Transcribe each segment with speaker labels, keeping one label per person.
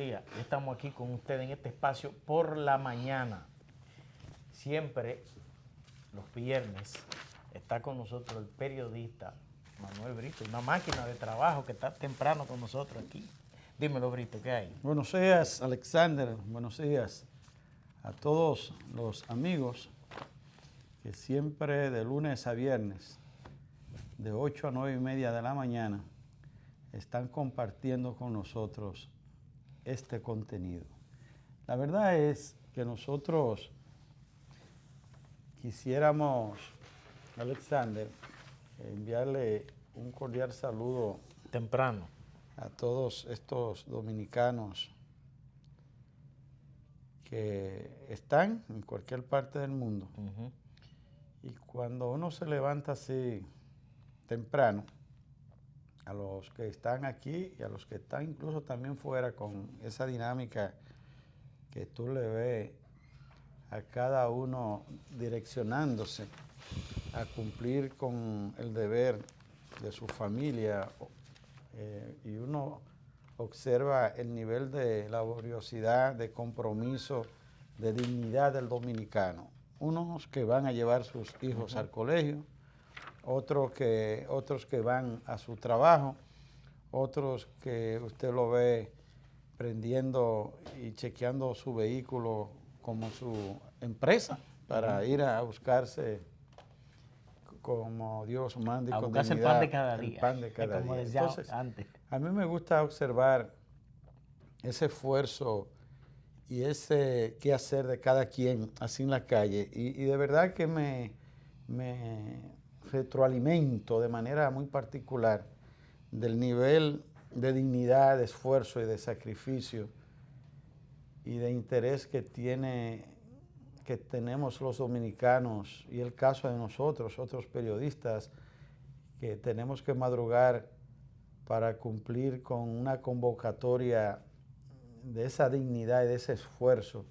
Speaker 1: días. Estamos aquí con ustedes en este espacio por la mañana. Siempre, los viernes, está con nosotros el periodista Manuel Brito, una máquina de trabajo que está temprano con nosotros aquí. Dímelo, Brito, ¿qué hay?
Speaker 2: Buenos días, Alexander. Buenos días a todos los amigos que siempre de lunes a viernes, de 8 a 9 y media de la mañana, están compartiendo con nosotros este contenido. La verdad es que nosotros quisiéramos, Alexander, enviarle un cordial saludo
Speaker 1: Temprano.
Speaker 2: a todos estos dominicanos que están en cualquier parte del mundo. Y cuando uno se levanta así temprano, a los que están aquí y a los que están incluso también fuera, con esa dinámica que tú le ves a cada uno direccionándose a cumplir con el deber de su familia, y uno observa el nivel de laboriosidad, de compromiso, de dignidad del dominicano. Unos que van a llevar sus hijos al colegio, otros que van a su trabajo, otros que usted lo ve prendiendo y chequeando su vehículo como su empresa para ir a buscarse, como Dios manda y
Speaker 1: A
Speaker 2: con
Speaker 1: buscarse el
Speaker 2: dignidad,
Speaker 1: pan de cada día.
Speaker 2: el pan de cada
Speaker 1: como
Speaker 2: día.
Speaker 1: decía
Speaker 2: Entonces,
Speaker 1: antes.
Speaker 2: a mí me gusta observar ese esfuerzo y ese qué hacer de cada quien así en la calle. Y de verdad que me retroalimento de manera muy particular del nivel de dignidad, de esfuerzo y de sacrificio y de interés que tenemos los dominicanos, y el caso de nosotros, otros periodistas, que tenemos que madrugar para cumplir con una convocatoria de esa dignidad y de ese esfuerzo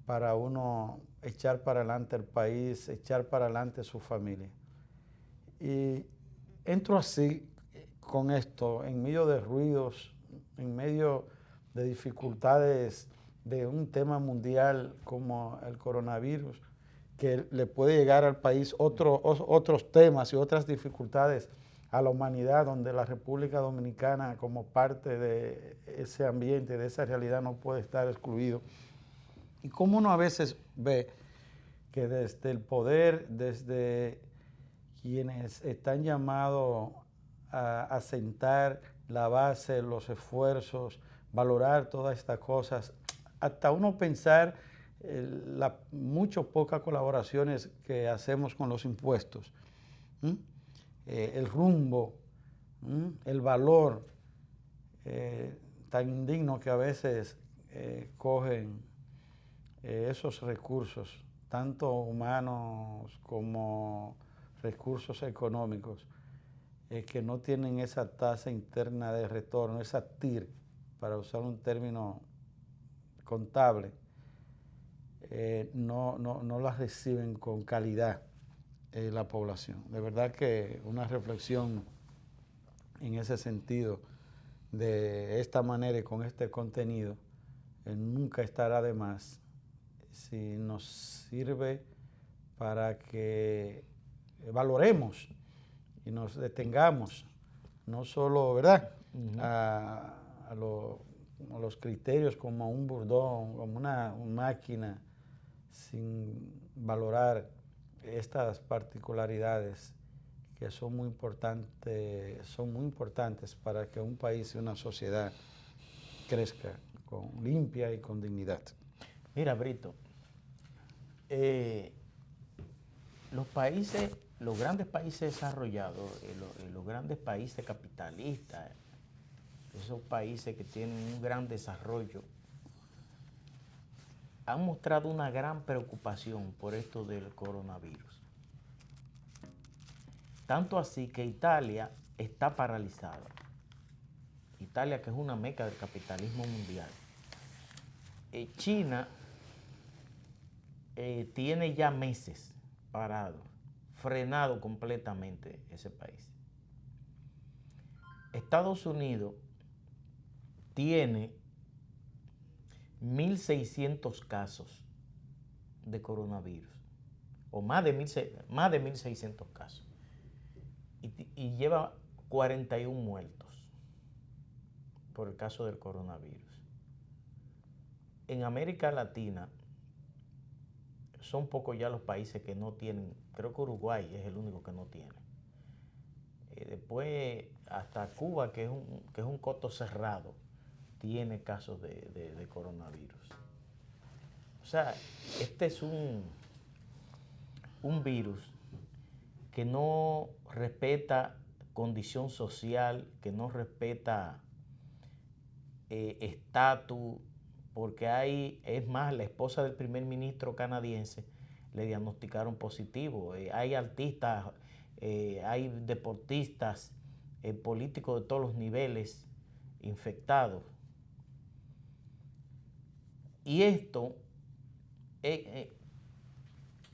Speaker 2: para uno echar para adelante el país, echar para adelante su familia. Y entro así con esto, en medio de ruidos, en medio de dificultades de un tema mundial como el coronavirus, que le puede llegar al país otros temas y otras dificultades a la humanidad, donde la República Dominicana, como parte de ese ambiente, de esa realidad, no puede estar excluido. Y cómo uno a veces ve que desde el poder, desde quienes están llamados a sentar la base, los esfuerzos, valorar todas estas cosas, hasta uno pensar mucho pocas colaboraciones que hacemos con los impuestos, el rumbo, el valor tan indigno que a veces cogen esos recursos, tanto humanos como recursos económicos, que no tienen esa tasa interna de retorno, esa TIR, para usar un término contable, no las reciben con calidad la población. De verdad que una reflexión en ese sentido, de esta manera y con este contenido, nunca estará de más si nos sirve para que valoremos y nos detengamos, no solo, ¿verdad?, a los criterios como un burdón, como una máquina, sin valorar estas particularidades que son muy importantes para que un país y una sociedad crezca limpia y con dignidad.
Speaker 1: Mira, Brito, los grandes países desarrollados, los grandes países capitalistas, esos países que tienen un gran desarrollo, han mostrado una gran preocupación por esto del coronavirus. Tanto así que Italia está paralizada. Italia, que es una meca del capitalismo mundial. China tiene ya meses parado, frenado completamente ese país. Estados Unidos tiene 1.600 casos de coronavirus, o más de 1.600 casos, y lleva 41 muertos por el caso del coronavirus. En América Latina son pocos ya los países que no tienen, creo que Uruguay es el único que no tiene. Después hasta Cuba, que es un coto cerrado, tiene casos de coronavirus. O sea, este es un virus que no respeta condición social, que no respeta estatus, porque es más, la esposa del primer ministro canadiense le diagnosticaron positivo. Hay artistas, hay deportistas, políticos de todos los niveles infectados. Y esto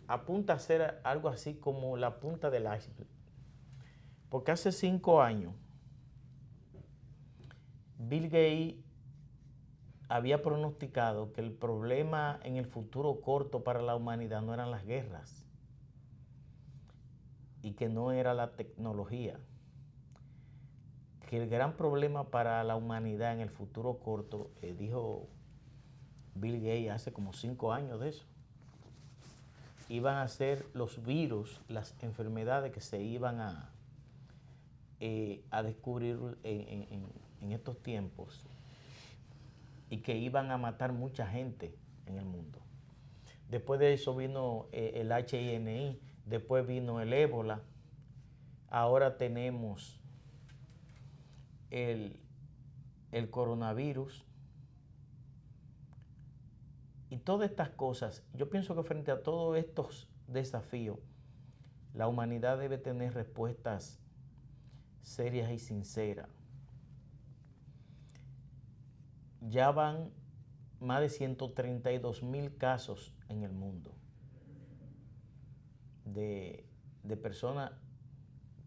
Speaker 1: apunta a ser algo así como la punta del iceberg. Porque hace 5 años, Bill Gates había pronosticado que el problema en el futuro corto para la humanidad no eran las guerras y que no era la tecnología, que el gran problema para la humanidad en el futuro corto, dijo Bill Gates hace como 5 años de eso, iban a ser los virus, las enfermedades que se iban a descubrir en estos tiempos y que iban a matar mucha gente en el mundo. Después de eso vino el HIV, después vino el ébola, ahora tenemos el coronavirus. Y todas estas cosas, yo pienso que frente a todos estos desafíos, la humanidad debe tener respuestas serias y sinceras. Ya van más de 132,000 casos en el mundo de personas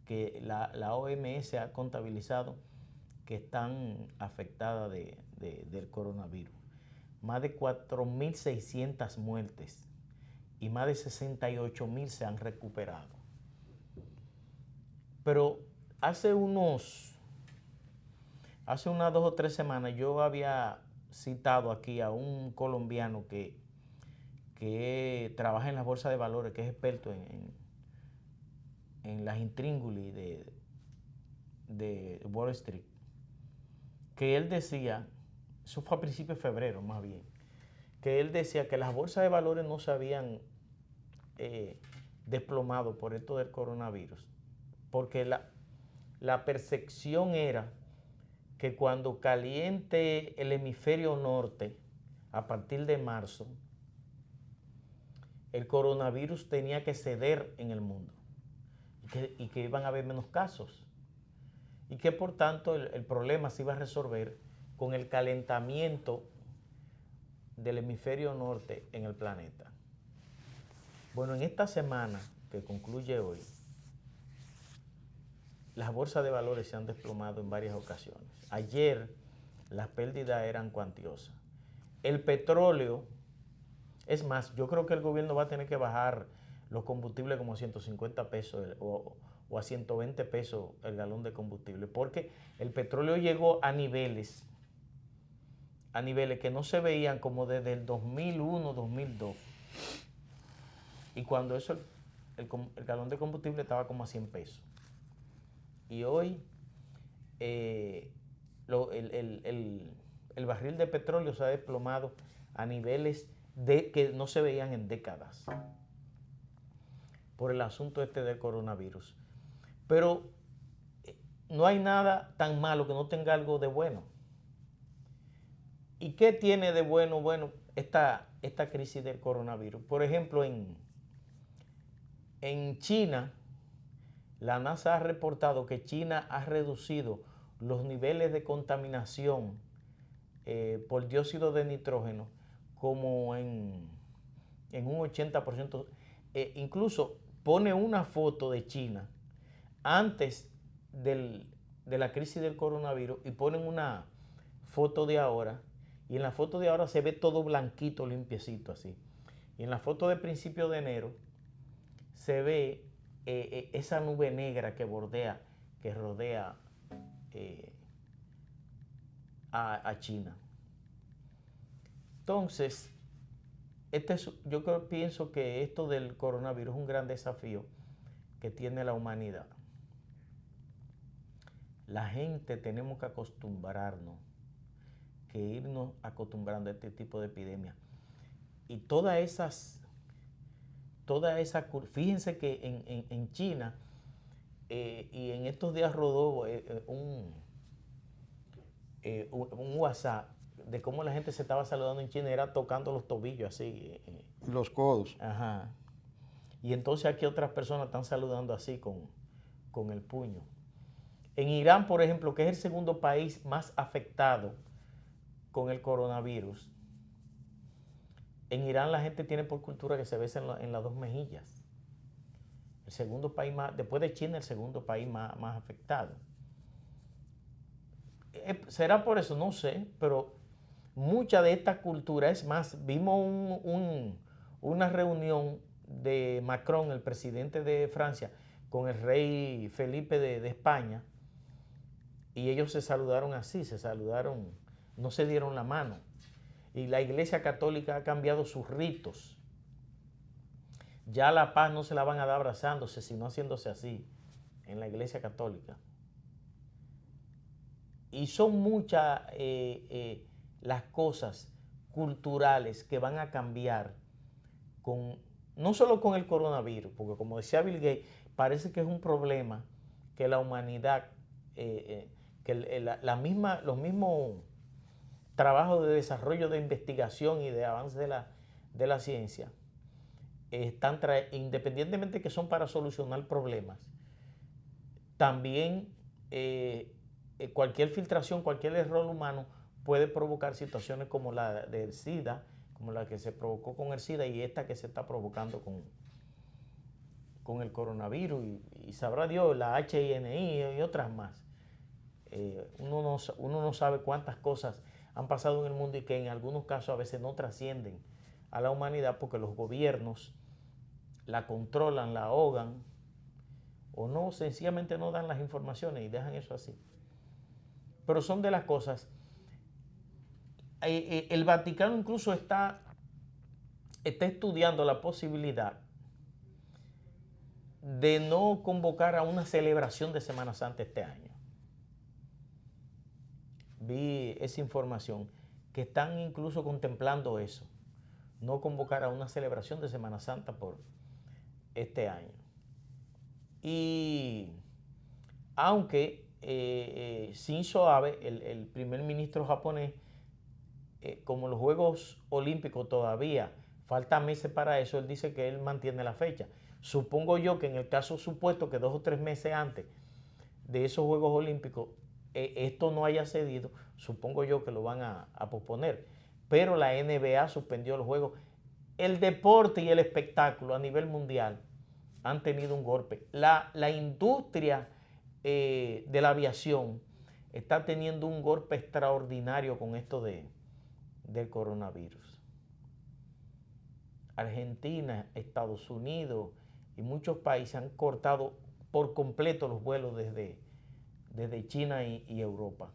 Speaker 1: que la OMS ha contabilizado que están afectadas del coronavirus. Más de 4.600 muertes y más de 68,000 se han recuperado. Pero hace unas 2 o 3 semanas yo había citado aquí a un colombiano que trabaja en la bolsa de valores, que es experto en las intríngulis de Wall Street, que él decía, eso fue a principios de febrero más bien, que él decía que las bolsas de valores no se habían desplomado por esto del coronavirus, porque la percepción era que cuando caliente el hemisferio norte, a partir de marzo, el coronavirus tenía que ceder en el mundo y que iban a haber menos casos y que por tanto el problema se iba a resolver con el calentamiento del hemisferio norte en el planeta. Bueno, en esta semana que concluye hoy, las bolsas de valores se han desplomado en varias ocasiones. Ayer las pérdidas eran cuantiosas. El petróleo, es más, yo creo que el gobierno va a tener que bajar los combustibles como a 150 pesos o a 120 pesos el galón de combustible, porque el petróleo llegó a niveles que no se veían como desde el 2001, 2002. Y cuando eso, el galón de combustible estaba como a 100 pesos. Y hoy el barril de petróleo se ha desplomado a niveles que no se veían en décadas por el asunto este del coronavirus. Pero no hay nada tan malo que no tenga algo de bueno. ¿Y qué tiene de bueno? Bueno, esta crisis del coronavirus. Por ejemplo, en China, la NASA ha reportado que China ha reducido los niveles de contaminación por dióxido de nitrógeno como en un 80%. Incluso pone una foto de China antes de la crisis del coronavirus y ponen una foto de ahora Y en la foto de ahora se ve todo blanquito, limpiecito así. Y en la foto de principio de enero se ve esa nube negra que rodea a China. Entonces, pienso que esto del coronavirus es un gran desafío que tiene la humanidad. La gente tenemos que acostumbrarnos, que irnos acostumbrando a este tipo de epidemias. Y fíjense que en China, y en estos días rodó un WhatsApp de cómo la gente se estaba saludando en China, era tocando los tobillos así.
Speaker 2: Los codos.
Speaker 1: Ajá. Y entonces aquí otras personas están saludando así con el puño. En Irán, por ejemplo, que es el segundo país más afectado con el coronavirus, en Irán la gente tiene por cultura que se besa en las dos mejillas. El segundo país más, después de China, el segundo país más afectado. ¿Será por eso? No sé, pero mucha de esta cultura, es más, vimos una reunión de Macron, el presidente de Francia, con el rey Felipe de España, y ellos se saludaron así, no se dieron la mano. Y la Iglesia Católica ha cambiado sus ritos. Ya la paz no se la van a dar abrazándose, sino haciéndose así, en la Iglesia Católica. Y son muchas las cosas culturales que van a cambiar no solo con el coronavirus, porque como decía Bill Gates, parece que es un problema que la humanidad, los mismos trabajos de desarrollo, de investigación y de avance de la ciencia, independientemente que son para solucionar problemas, también cualquier filtración, cualquier error humano puede provocar situaciones como la del SIDA, como la que se provocó con el SIDA y esta que se está provocando con el coronavirus y sabrá Dios, la H1N1 y otras más. Uno no sabe cuántas cosas han pasado en el mundo y que en algunos casos a veces no trascienden a la humanidad porque los gobiernos la controlan, la ahogan o no, sencillamente no dan las informaciones y dejan eso así. Pero son de las cosas. El Vaticano incluso está estudiando la posibilidad de no convocar a una celebración de Semana Santa este año. Vi esa información, que están incluso contemplando eso, no convocar a una celebración de Semana Santa por este año. Y aunque Shinzo Abe, el primer ministro japonés, como los Juegos Olímpicos todavía faltan meses para eso, él dice que él mantiene la fecha. Supongo yo que en el caso supuesto que 2 o 3 meses antes de esos Juegos Olímpicos esto no haya cedido, supongo yo que lo van a posponer. Pero la NBA suspendió los Juegos. El deporte y el espectáculo a nivel mundial han tenido un golpe. La industria de la aviación está teniendo un golpe extraordinario con esto del coronavirus. Argentina, Estados Unidos y muchos países han cortado por completo los vuelos desde China y Europa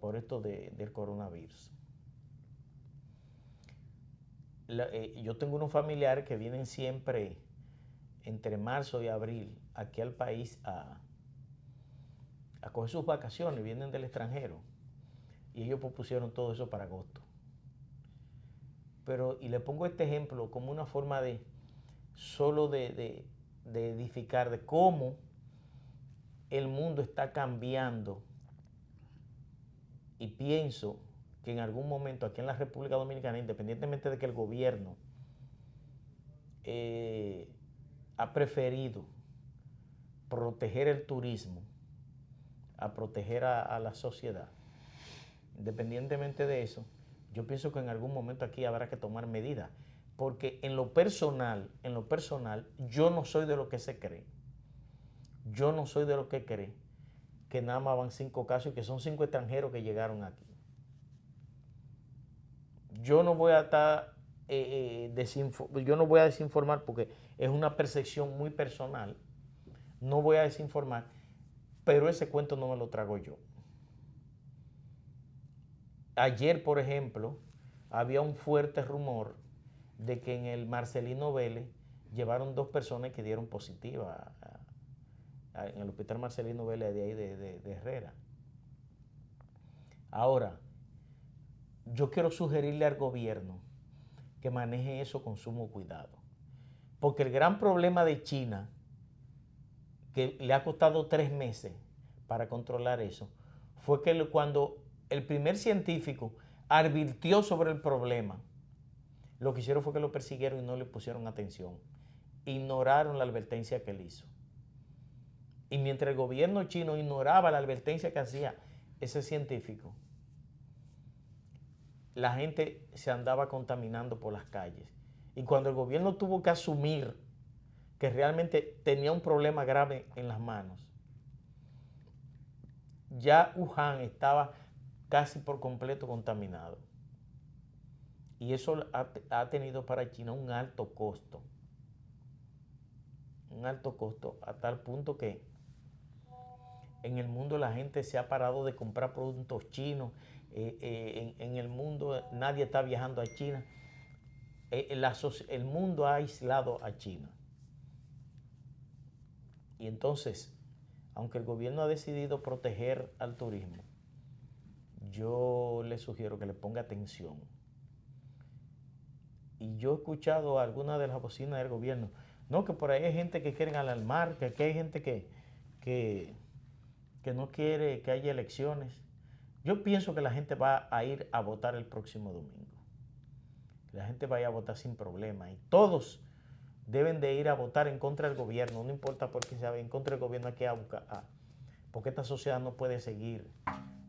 Speaker 1: por esto del coronavirus. Yo tengo unos familiares que vienen siempre entre marzo y abril aquí al país a coger sus vacaciones, vienen del extranjero y ellos propusieron todo eso para agosto. Y le pongo este ejemplo como una forma de edificar de cómo el mundo está cambiando, y pienso que en algún momento aquí en la República Dominicana, independientemente de que el gobierno ha preferido proteger el turismo a proteger a la sociedad, independientemente de eso, yo pienso que en algún momento aquí habrá que tomar medidas, porque en lo personal, yo no soy de lo que se cree. Yo no soy de lo que cree que nada más van 5 casos y que son 5 extranjeros que llegaron aquí. Yo no voy a estar, yo no voy a desinformar porque es una percepción muy personal. No voy a desinformar, pero ese cuento no me lo trago yo. Ayer, por ejemplo, había un fuerte rumor de que en el Marcelino Vélez llevaron 2 personas que dieron positiva en el hospital Marcelino Vélez de ahí de Herrera. Ahora, yo quiero sugerirle al gobierno que maneje eso con sumo cuidado. Porque el gran problema de China, que le ha costado 3 meses para controlar eso, fue que cuando el primer científico advirtió sobre el problema, lo que hicieron fue que lo persiguieron y no le pusieron atención. Ignoraron la advertencia que él hizo. Y mientras el gobierno chino ignoraba la advertencia que hacía ese científico, la gente se andaba contaminando por las calles. Y cuando el gobierno tuvo que asumir que realmente tenía un problema grave en las manos, ya Wuhan estaba casi por completo contaminado. Y eso ha tenido para China un alto costo. Un alto costo a tal punto que en el mundo la gente se ha parado de comprar productos chinos. En el mundo nadie está viajando a China. El mundo ha aislado a China. Y entonces, aunque el gobierno ha decidido proteger al turismo, yo le sugiero que le ponga atención. Y yo he escuchado a algunas de las bocinas del gobierno, no, que por ahí hay gente que quieren alarmar, que aquí hay gente que no quiere que haya elecciones. Yo pienso que la gente va a ir a votar el próximo domingo. La gente va a ir a votar sin problema y todos deben de ir a votar en contra del gobierno, no importa por qué sea en contra del gobierno, hay que buscar, porque esta sociedad no puede seguir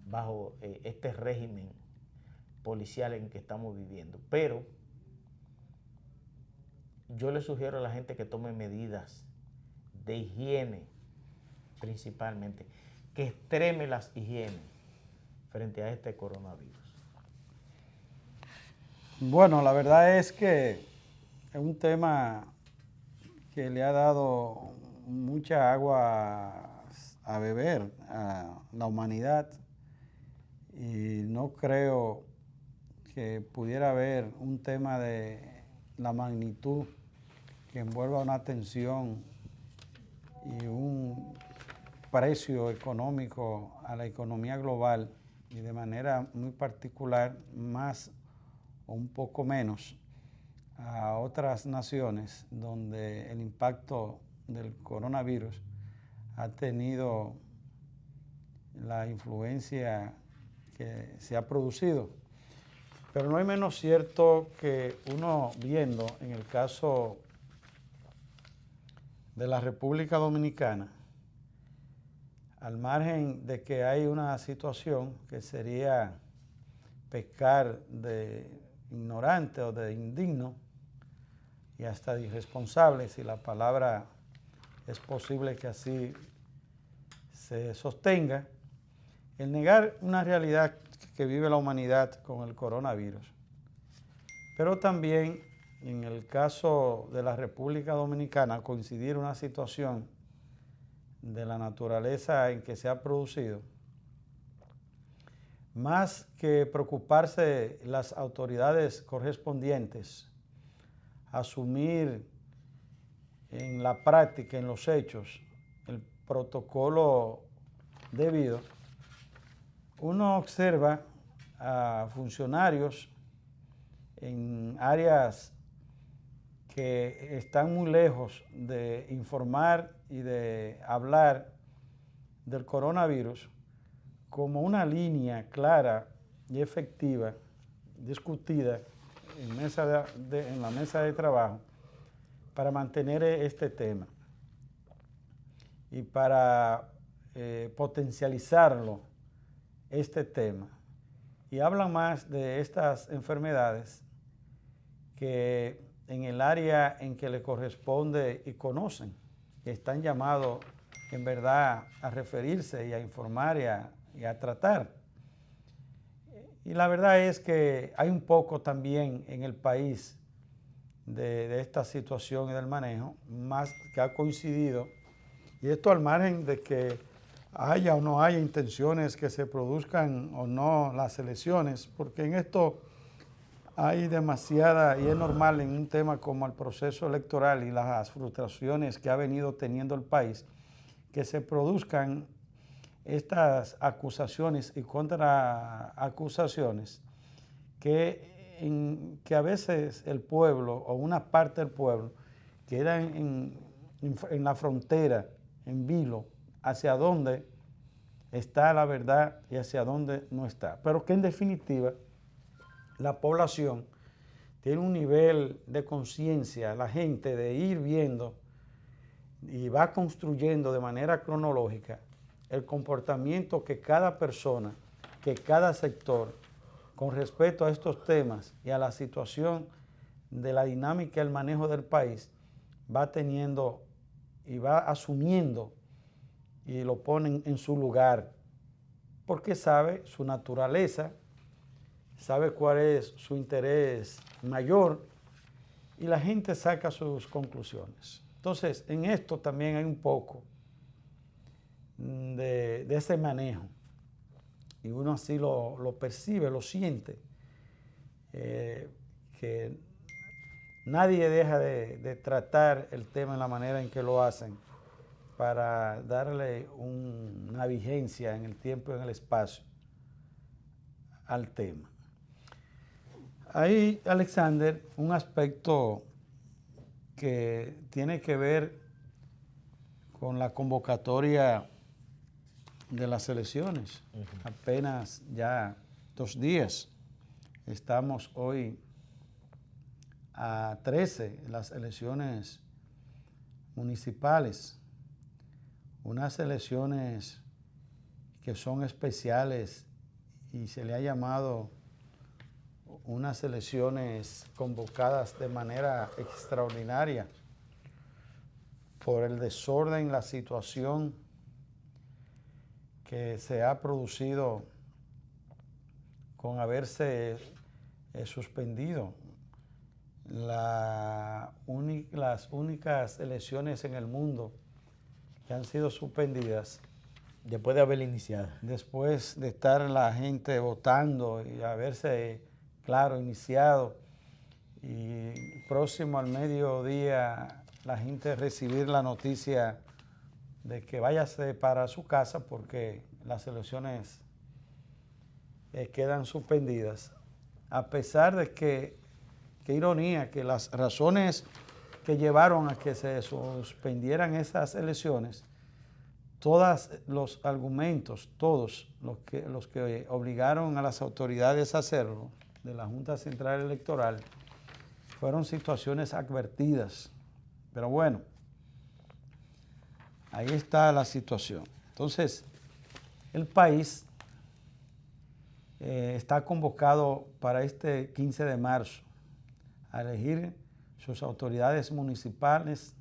Speaker 1: bajo este régimen policial en que estamos viviendo. Pero yo le sugiero a la gente que tome medidas de higiene, principalmente, que extreme las higienes frente a este coronavirus.
Speaker 2: Bueno, la verdad es que es un tema que le ha dado mucha agua a beber a la humanidad y no creo que pudiera haber un tema de la magnitud que envuelva una tensión y un precio económico a la economía global y de manera muy particular más o un poco menos a otras naciones donde el impacto del coronavirus ha tenido la influencia que se ha producido. Pero no hay menos cierto que uno viendo en el caso de la República Dominicana, al margen de que hay una situación que sería pecar de ignorante o de indigno y hasta de irresponsable, si la palabra es posible que así se sostenga, el negar una realidad que vive la humanidad con el coronavirus. Pero también en el caso de la República Dominicana coincidir una situación de la naturaleza en que se ha producido, más que preocuparse las autoridades correspondientes, asumir en la práctica, en los hechos, el protocolo debido, uno observa a funcionarios en áreas que están muy lejos de informar y de hablar del coronavirus como una línea clara y efectiva, discutida en la mesa de trabajo para mantener este tema y para potencializarlo, este tema. Y hablan más de estas enfermedades que en el área en que le corresponde y conocen, que están llamados en verdad a referirse y a informar y a tratar. Y la verdad es que hay un poco también en el país de esta situación y del manejo, más que ha coincidido, y esto al margen de que haya o no haya intenciones que se produzcan o no las elecciones, porque en esto hay demasiada, y es normal en un tema como el proceso electoral y las frustraciones que ha venido teniendo el país, que se produzcan estas acusaciones y contraacusaciones que a veces el pueblo o una parte del pueblo queda en la frontera, en vilo, hacia dónde está la verdad y hacia dónde no está. Pero que en definitiva la población tiene un nivel de conciencia, la gente de ir viendo y va construyendo de manera cronológica el comportamiento que cada persona, que cada sector, con respecto a estos temas y a la situación de la dinámica y el manejo del país, va teniendo y va asumiendo y lo ponen en su lugar, porque sabe su naturaleza, sabe cuál es su interés mayor y la gente saca sus conclusiones. Entonces, en esto también hay un poco de ese manejo y uno así lo percibe, lo siente, que nadie deja de tratar el tema en la manera en que lo hacen para darle una vigencia en el tiempo y en el espacio al tema. Hay, Alexander, un aspecto que tiene que ver con la convocatoria de las elecciones. Apenas ya 2 días. Estamos hoy a 13, las elecciones municipales. Unas elecciones que son especiales y se le ha llamado unas elecciones convocadas de manera extraordinaria por el desorden, la situación que se ha producido con haberse suspendido las únicas elecciones en el mundo que han sido suspendidas
Speaker 1: después de haber iniciado.
Speaker 2: Después de estar la gente votando y haberse, claro, iniciado, y próximo al mediodía la gente recibir la noticia de que váyase para su casa porque las elecciones quedan suspendidas. A pesar de que, qué ironía, que las razones que llevaron a que se suspendieran esas elecciones, todos los argumentos, todos los que obligaron a las autoridades a hacerlo, de la Junta Central Electoral, fueron situaciones advertidas. Pero bueno, ahí está la situación. Entonces, el país está convocado para este 15 de marzo a elegir sus autoridades municipales,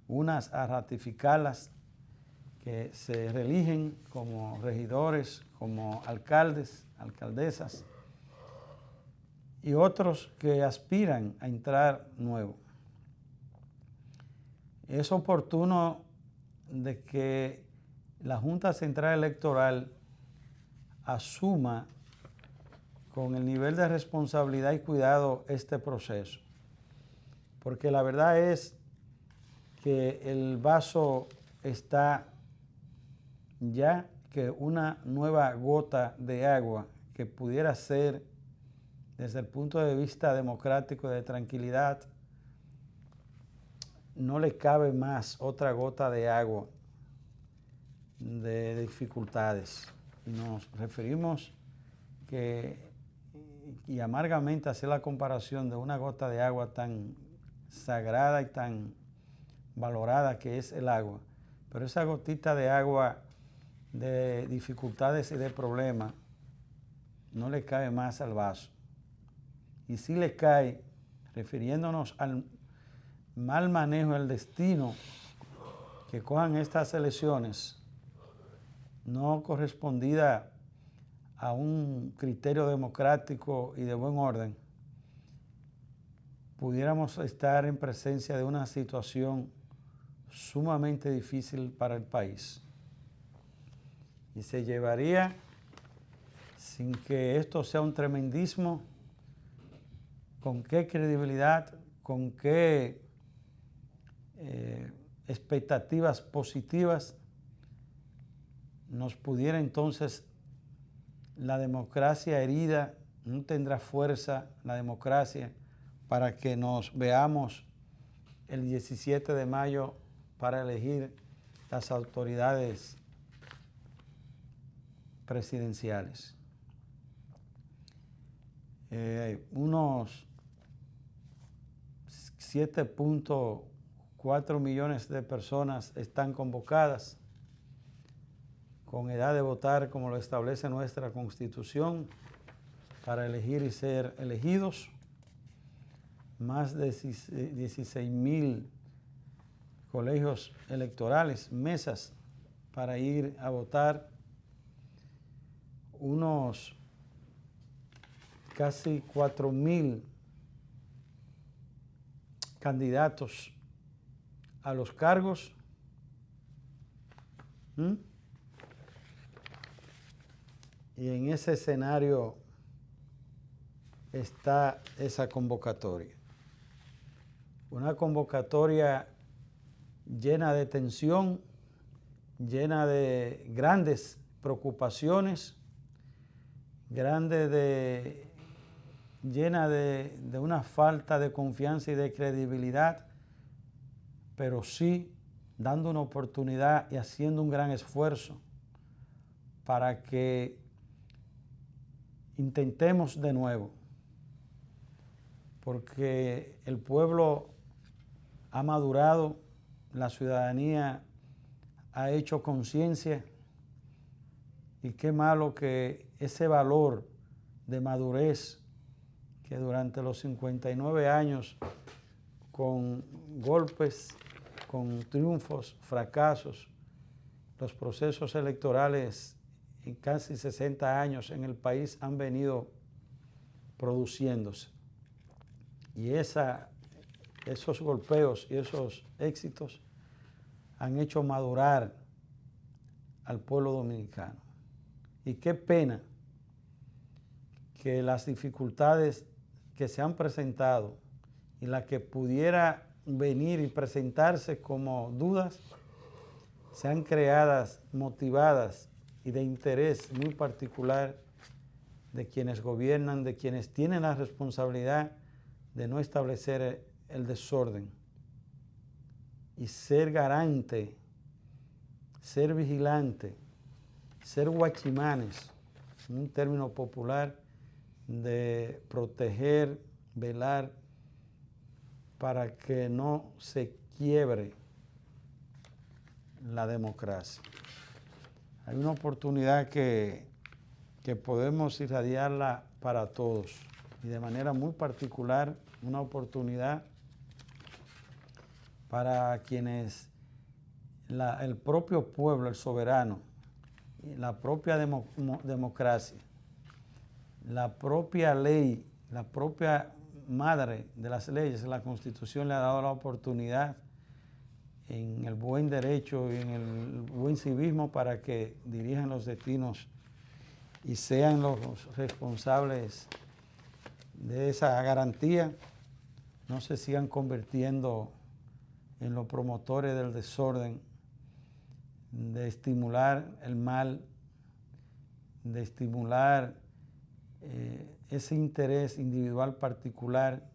Speaker 2: unas a ratificarlas, que se reeligen como regidores, como alcaldes, alcaldesas, y otros que aspiran a entrar nuevo. Es oportuno de que la Junta Central Electoral asuma con el nivel de responsabilidad y cuidado este proceso, porque la verdad es que el vaso está ya que una nueva gota de agua que pudiera ser, desde el punto de vista democrático de tranquilidad, no le cabe más otra gota de agua de dificultades. Nos referimos y amargamente hacer la comparación de una gota de agua tan sagrada y tan valorada que es el agua, pero esa gotita de agua de dificultades y de problemas no le cae más al vaso. Y si le cae, refiriéndonos al mal manejo del destino que cojan estas elecciones, no correspondida a un criterio democrático y de buen orden, pudiéramos estar en presencia de una situación sumamente difícil para el país. Y se llevaría, sin que esto sea un tremendismo, con qué credibilidad, con qué expectativas positivas nos pudiera entonces la democracia herida, no tendrá fuerza la democracia para que nos veamos el 17 de mayo para elegir las autoridades presidenciales. Unos 7.4 millones de personas están convocadas con edad de votar, como lo establece nuestra Constitución, para elegir y ser elegidos. Más de 16,000 colegios electorales, mesas para ir a votar. Unos casi 4,000 candidatos a los cargos. Y en ese escenario está esa convocatoria. Una convocatoria llena de tensión, llena de grandes preocupaciones, llena de una falta de confianza y de credibilidad, pero sí dando una oportunidad y haciendo un gran esfuerzo para que intentemos de nuevo, porque el pueblo ha madurado, la ciudadanía ha hecho conciencia, y qué malo que ese valor de madurez que durante los 59 años, con golpes, con triunfos, fracasos, los procesos electorales en casi 60 años en el país han venido produciéndose. Y esos golpeos y esos éxitos han hecho madurar al pueblo dominicano. Y qué pena que las dificultades que se han presentado y las que pudiera venir y presentarse como dudas sean creadas, motivadas y de interés muy particular de quienes gobiernan, de quienes tienen la responsabilidad de no establecer el desorden y ser garante, ser vigilante, ser guachimanes, en un término popular, de proteger, velar para que no se quiebre la democracia. Hay una oportunidad que podemos irradiarla para todos y de manera muy particular una oportunidad para quienes el propio pueblo, el soberano, la propia democracia, la propia ley, la propia madre de las leyes, la Constitución le ha dado la oportunidad en el buen derecho y en el buen civismo para que dirijan los destinos y sean los responsables de esa garantía, no se sigan convirtiendo en los promotores del desorden, de estimular el mal, de estimular ese interés individual particular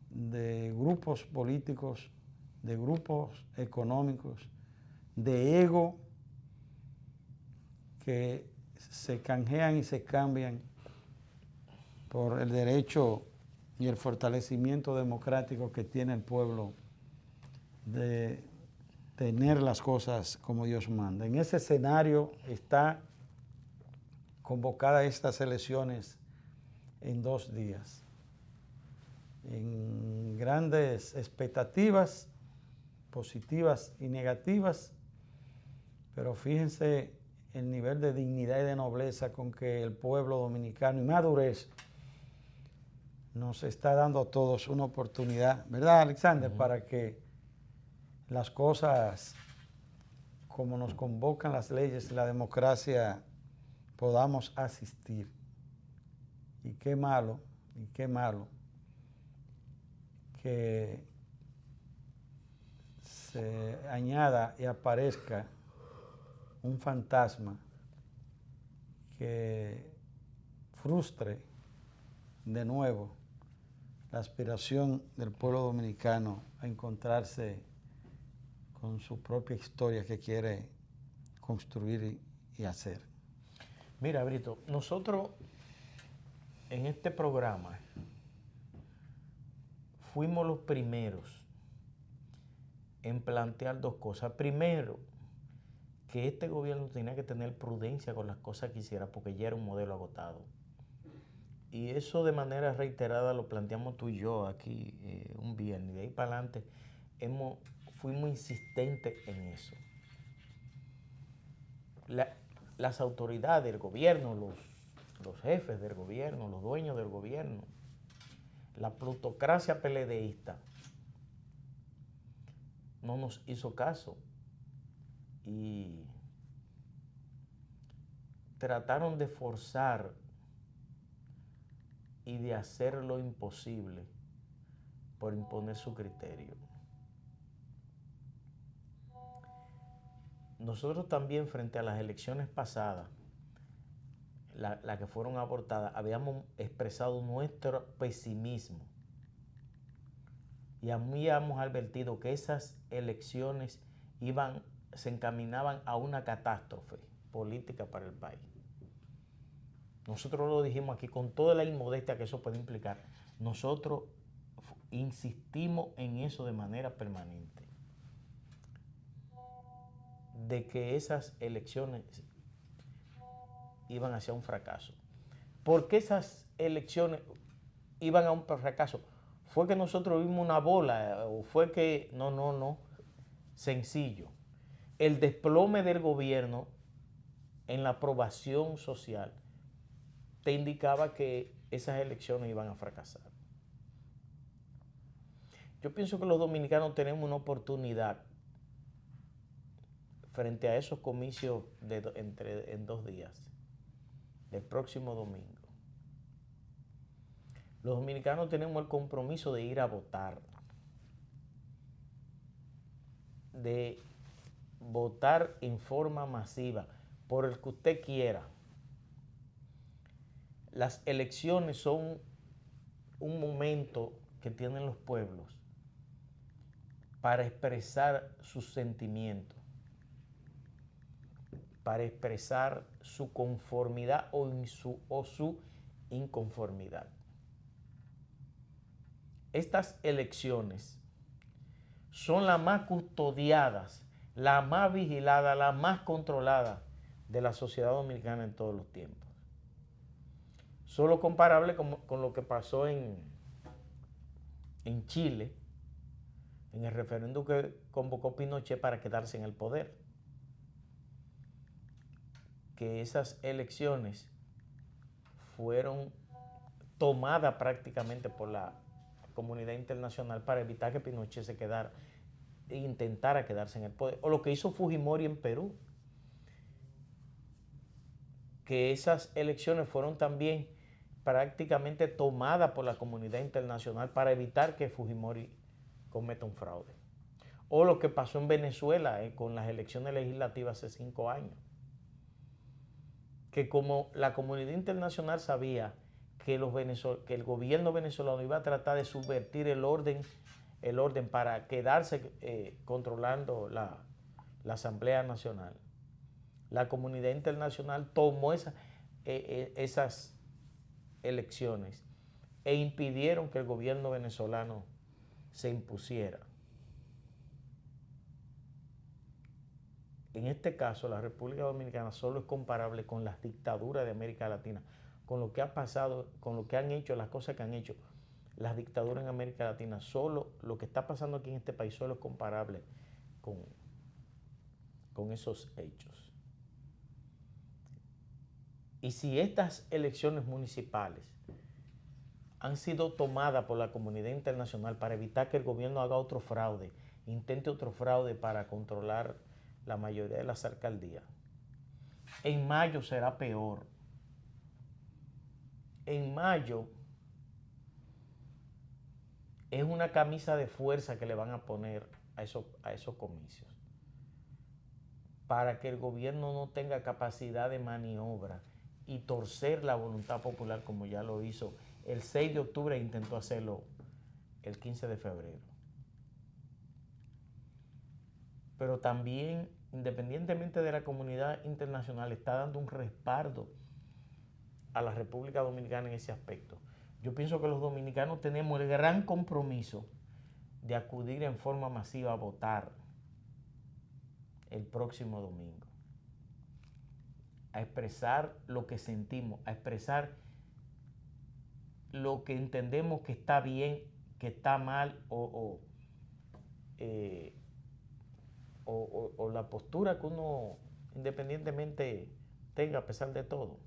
Speaker 2: de grupos políticos, de grupos económicos, de ego que se canjean y se cambian por el derecho y el fortalecimiento democrático que tiene el pueblo de tener las cosas como Dios manda. En ese escenario está convocada estas elecciones en 2 días, en grandes expectativas positivas y negativas, pero fíjense el nivel de dignidad y de nobleza con que el pueblo dominicano y madurez nos está dando a todos una oportunidad, ¿verdad, Alexander? Para que las cosas, como nos convocan las leyes y la democracia, podamos asistir. Y qué malo que se añada y aparezca un fantasma que frustre de nuevo la aspiración del pueblo dominicano a encontrarse con su propia historia que quiere construir y hacer.
Speaker 1: Mira, Brito, nosotros en este programa fuimos los primeros en plantear dos cosas. Primero, que este gobierno tenía que tener prudencia con las cosas que hiciera porque ya era un modelo agotado. Y eso de manera reiterada lo planteamos tú y yo aquí un viernes. De ahí para adelante fuimos insistentes en eso. Las autoridades del gobierno, los jefes del gobierno, los dueños del gobierno, la plutocracia PLDista no nos hizo caso y trataron de forzar y de hacer lo imposible por imponer su criterio. Nosotros también, frente a las elecciones pasadas, las que fueron abortadas, habíamos expresado nuestro pesimismo y habíamos advertido que esas elecciones se encaminaban a una catástrofe política para el país. Nosotros lo dijimos aquí con toda la inmodestia que eso puede implicar. Nosotros insistimos en eso de manera permanente, de que esas elecciones iban hacia un fracaso. ¿Por qué esas elecciones iban a un fracaso? ¿Fue que nosotros vimos una bola o fue que no? Sencillo. El desplome del gobierno en la aprobación social te indicaba que esas elecciones iban a fracasar. Yo pienso que los dominicanos tenemos una oportunidad frente a esos comicios en 2 días, del próximo domingo. Los dominicanos tenemos el compromiso de ir a votar, de votar en forma masiva, por el que usted quiera. Las elecciones son un momento que tienen los pueblos para expresar sus sentimientos, para expresar su conformidad o su inconformidad. Estas elecciones son las más custodiadas, las más vigiladas, las más controladas de la sociedad dominicana en todos los tiempos. Solo comparable con lo que pasó en Chile, en el referéndum que convocó Pinochet para quedarse en el poder. Que esas elecciones fueron tomadas prácticamente por la comunidad internacional para evitar que Pinochet se quedara e intentara quedarse en el poder. O lo que hizo Fujimori en Perú, que esas elecciones fueron también prácticamente tomadas por la comunidad internacional para evitar que Fujimori cometa un fraude. O lo que pasó en Venezuela con las elecciones legislativas hace 5 años. Que como la comunidad internacional sabía que el gobierno venezolano iba a tratar de subvertir el orden para quedarse controlando la Asamblea Nacional, la comunidad internacional tomó esas elecciones e impidieron que el gobierno venezolano se impusiera. En este caso, la República Dominicana solo es comparable con las dictaduras de América Latina, con lo que ha pasado, con lo que han hecho, las cosas que han hecho las dictaduras en América Latina. Solo lo que está pasando aquí en este país solo es comparable con esos hechos. Y si estas elecciones municipales han sido tomadas por la comunidad internacional para evitar que el gobierno haga otro fraude, intente otro fraude para controlar la mayoría de las alcaldías, en mayo será peor. En mayo es una camisa de fuerza que le van a poner a esos comicios para que el gobierno no tenga capacidad de maniobra y torcer la voluntad popular como ya lo hizo el 6 de octubre e intentó hacerlo el 15 de febrero. Pero también, independientemente de la comunidad internacional, está dando un respaldo a la República Dominicana en ese aspecto. Yo pienso que los dominicanos tenemos el gran compromiso de acudir en forma masiva a votar el próximo domingo, a expresar lo que sentimos, a expresar lo que entendemos que está bien, que está mal o la postura que uno independientemente tenga a pesar de todo.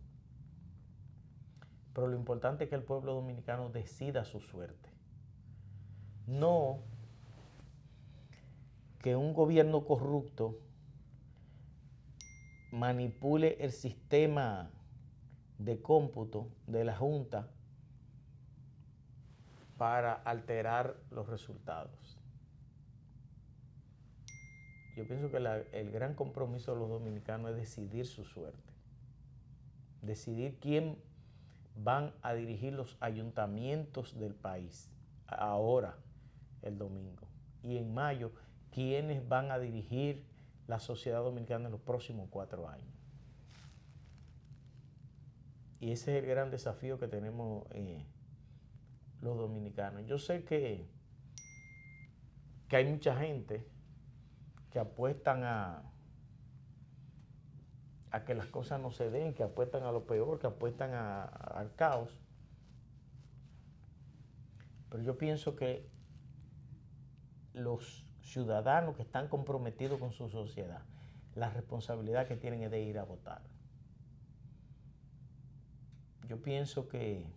Speaker 1: Pero lo importante es que el pueblo dominicano decida su suerte. No que un gobierno corrupto manipule el sistema de cómputo de la Junta para alterar los resultados. Yo pienso que el gran compromiso de los dominicanos es decidir su suerte. Decidir quién van a dirigir los ayuntamientos del país ahora, el domingo. Y en mayo, quiénes van a dirigir la sociedad dominicana en los próximos 4 años. Y ese es el gran desafío que tenemos los dominicanos. Yo sé que hay mucha gente que apuestan a que las cosas no se den, que apuestan a lo peor, que apuestan al caos. Pero yo pienso que los ciudadanos que están comprometidos con su sociedad, la responsabilidad que tienen es de ir a votar. Yo pienso que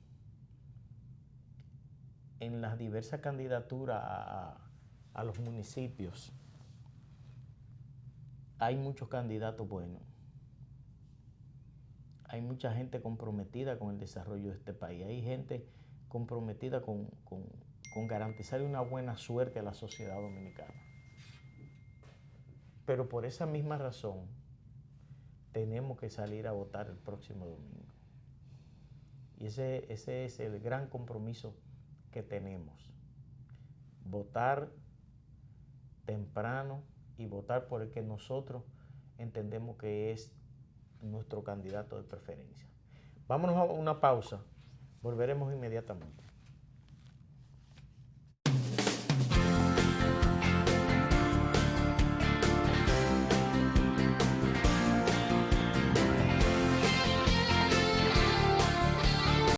Speaker 1: en las diversas candidaturas a los municipios hay muchos candidatos buenos. Hay mucha gente comprometida con el desarrollo de este país. Hay gente comprometida con garantizar una buena suerte a la sociedad dominicana. Pero por esa misma razón tenemos que salir a votar el próximo domingo. Y ese es el gran compromiso que tenemos. Votar temprano y votar por el que nosotros entendemos que es nuestro candidato de preferencia. Vámonos a una pausa. Volveremos inmediatamente.